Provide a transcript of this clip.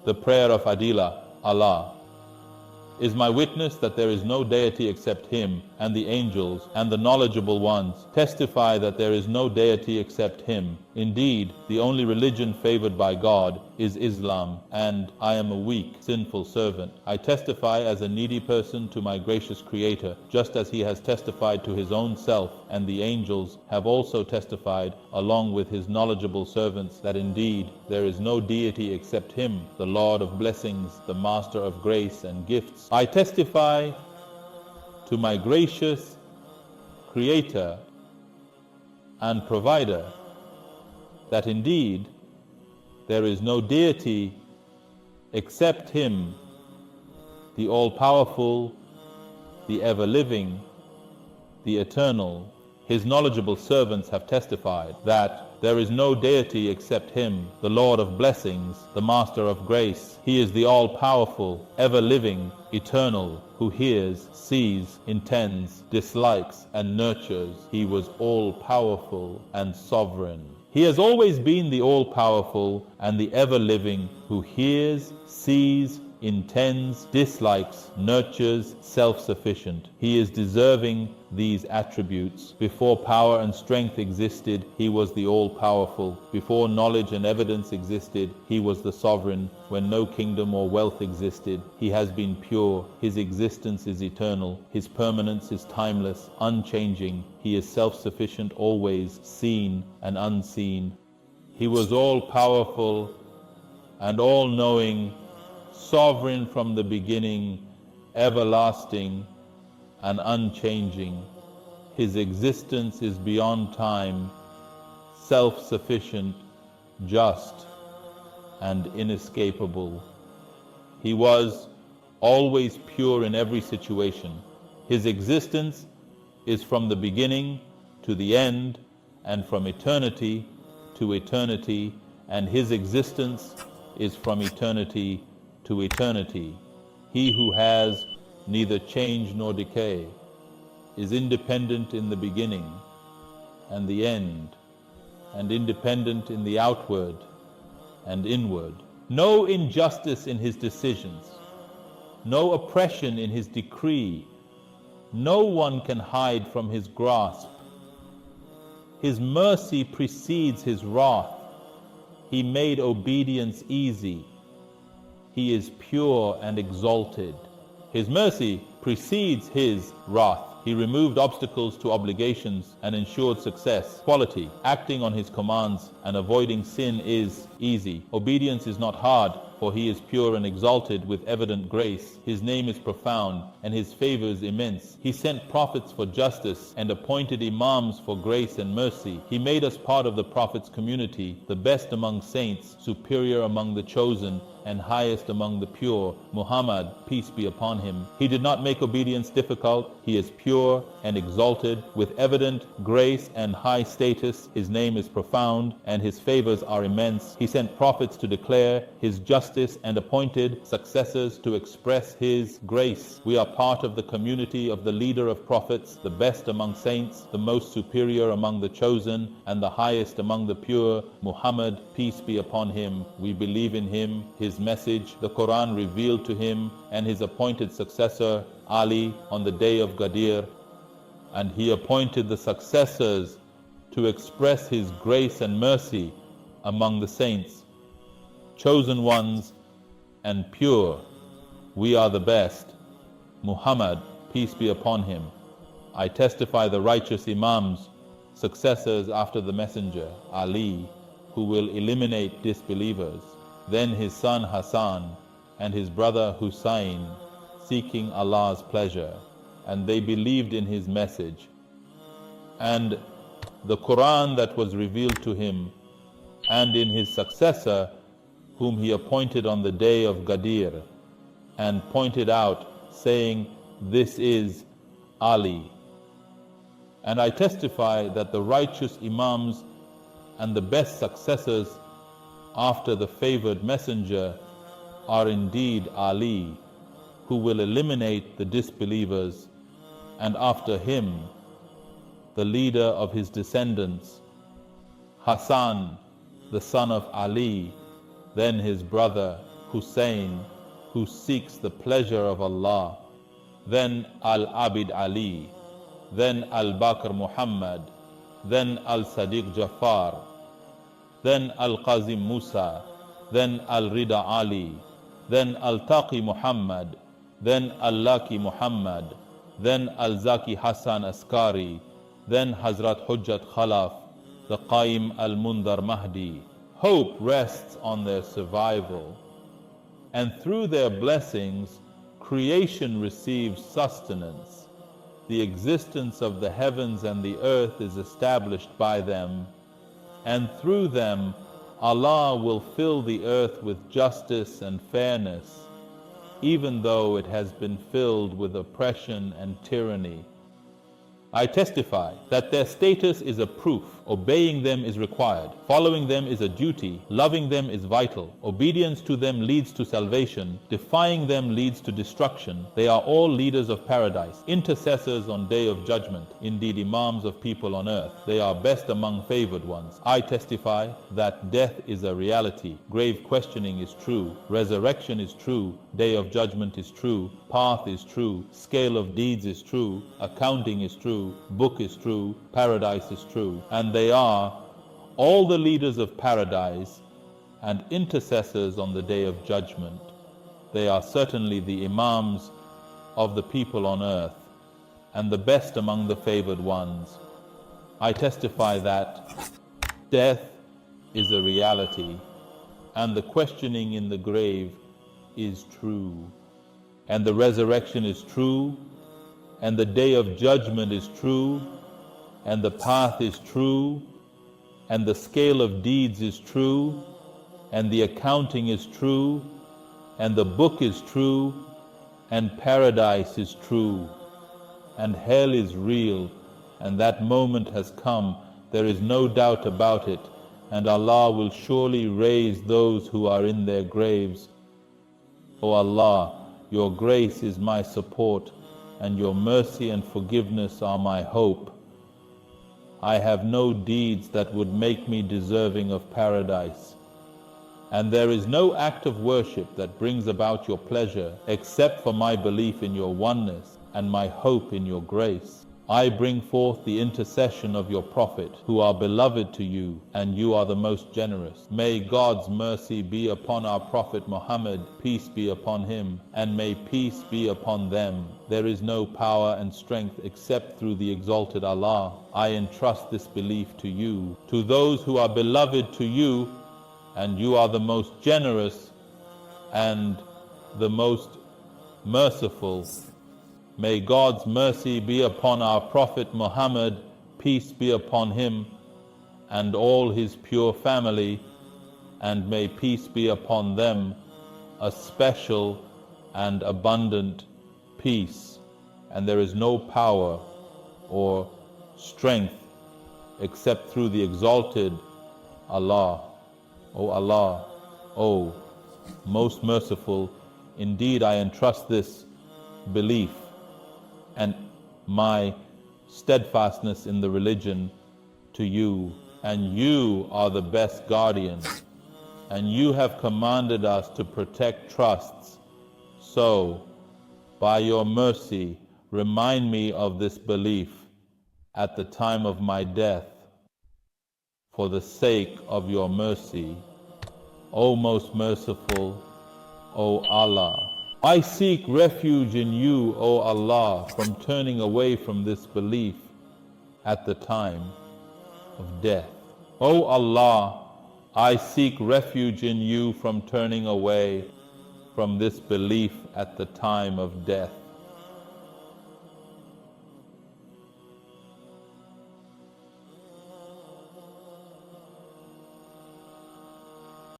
The prayer of Adeela, Allah is my witness that there is no deity except Him, and the angels and the knowledgeable ones testify that there is no deity except Him. Indeed, the only religion favored by God is Islam, and I am a weak, sinful servant. I testify as a needy person to my gracious Creator, just as He has testified to His own self, and the angels have also testified, along with His knowledgeable servants, that indeed there is no deity except Him, the Lord of blessings, the Master of grace and gifts. I testify to my gracious Creator and Provider that indeed there is no deity except Him, the all-powerful, the ever-living, the eternal. His knowledgeable servants have testified that there is no deity except Him, the Lord of blessings, the Master of grace. He is the all-powerful, ever-living, eternal, who hears, sees, intends, dislikes, and nurtures. He was all-powerful and sovereign. He has always been the all-powerful and the ever-living, who hears, sees, intends, dislikes, nurtures, self-sufficient. He is deserving these attributes. Before power and strength existed, He was the all-powerful. Before knowledge and evidence existed, He was the sovereign. When no kingdom or wealth existed, He has been pure. His existence is eternal. His permanence is timeless, unchanging. He is self-sufficient always, seen and unseen. He was all-powerful and all-knowing, sovereign from the beginning, everlasting and unchanging. His existence is beyond time, self-sufficient, just, and inescapable. He was always pure in every situation. His existence is from the beginning to the end, and from eternity to eternity, and His existence is from eternity to eternity. He who has neither change nor decay is independent in the beginning and the end, and independent in the outward and inward. No injustice in His decisions, no oppression in His decree. No one can hide from His grasp. His mercy precedes His wrath. He made obedience easy. He is pure and exalted. His mercy precedes His wrath. He removed obstacles to obligations and ensured success. Quality, acting on His commands and avoiding sin is easy. Obedience is not hard, for He is pure and exalted with evident grace. His name is profound, and His favor is immense. He sent prophets for justice and appointed imams for grace and mercy. He made us part of the Prophet's community, the best among saints, superior among the chosen, and highest among the pure, Muhammad, peace be upon him. He did not make obedience difficult. He is pure and exalted, with evident grace and high status. His name is profound, and His favors are immense. He sent prophets to declare His justice and appointed successors to express His grace. We are part of the community of the leader of prophets, the best among saints, the most superior among the chosen, and the highest among the pure, Muhammad, peace be upon him. We believe in him, his message, the Quran revealed to him, and his appointed successor, Ali, on the day of Ghadir. And he appointed the successors to express his grace and mercy among the saints, chosen ones and pure. We are the best. Muhammad, peace be upon him. I testify the righteous imams, successors after the messenger, Ali, who will eliminate disbelievers. Then his son Hassan and his brother Hussein, seeking Allah's pleasure, and they believed in his message and the Quran that was revealed to him, and in his successor whom he appointed on the day of Ghadir, and pointed out, saying, "This is Ali." And I testify that the righteous imams and the best successors after the favored messenger are indeed Ali, who will eliminate the disbelievers, and after him the leader of his descendants, Hassan, the son of Ali, then his brother Hussein, who seeks the pleasure of Allah, then Al-Abid Ali, then Al-Bakr Muhammad, then Al-Sadiq Jafar, then Al-Qazim Musa, then Al-Rida Ali, then Al-Taqi Muhammad, then Al-Laki Muhammad, then Al-Zaki Hassan Askari, then Hazrat Hujjat Khalaf, the Qaim Al-Mundar Mahdi. Hope rests on their survival, and through their blessings, creation receives sustenance. The existence of the heavens and the earth is established by them, and through them, Allah will fill the earth with justice and fairness, even though it has been filled with oppression and tyranny. I testify that their status is a proof. Obeying them is required. Following them is a duty. Loving them is vital. Obedience to them leads to salvation. Defying them leads to destruction. They are all leaders of paradise, intercessors on day of judgment, indeed imams of people on earth. They are best among favored ones. I testify that death is a reality. Grave questioning is true. Resurrection is true. Day of judgment is true. Path is true. Scale of deeds is true. Accounting is true. Book is true. Paradise is true. And they are all the leaders of paradise and intercessors on the day of judgment. They are certainly the imams of the people on earth and the best among the favored ones. I testify that death is a reality and the questioning in the grave is true, and the resurrection is true, and the day of judgment is true, and the path is true, and the scale of deeds is true, and the accounting is true, and the book is true, and paradise is true, and hell is real, and that moment has come. There is no doubt about it, and Allah will surely raise those who are in their graves. O Allah, your grace is my support, and your mercy and forgiveness are my hope. I have no deeds that would make me deserving of paradise, and there is no act of worship that brings about your pleasure except for my belief in your oneness and my hope in your grace. I bring forth the intercession of your Prophet, who are beloved to you, and you are the most generous. May God's mercy be upon our Prophet Muhammad, peace be upon him, and may peace be upon them. There is no power and strength except through the exalted Allah. I entrust this belief to you, to those who are beloved to you, and you are the most generous and the most merciful. May God's mercy be upon our Prophet Muhammad, peace be upon him, and all his pure family, and may peace be upon them, a special and abundant peace. And there is no power or strength except through the exalted Allah. O Allah, O most merciful, indeed I entrust this belief and my steadfastness in the religion to you, and you are the best guardian, and you have commanded us to protect trusts. So, by your mercy, remind me of this belief at the time of my death, for the sake of your mercy. O most merciful, O Allah, I seek refuge in you, O Allah, from turning away from this belief at the time of death. O Allah, I seek refuge in you from turning away from this belief at the time of death.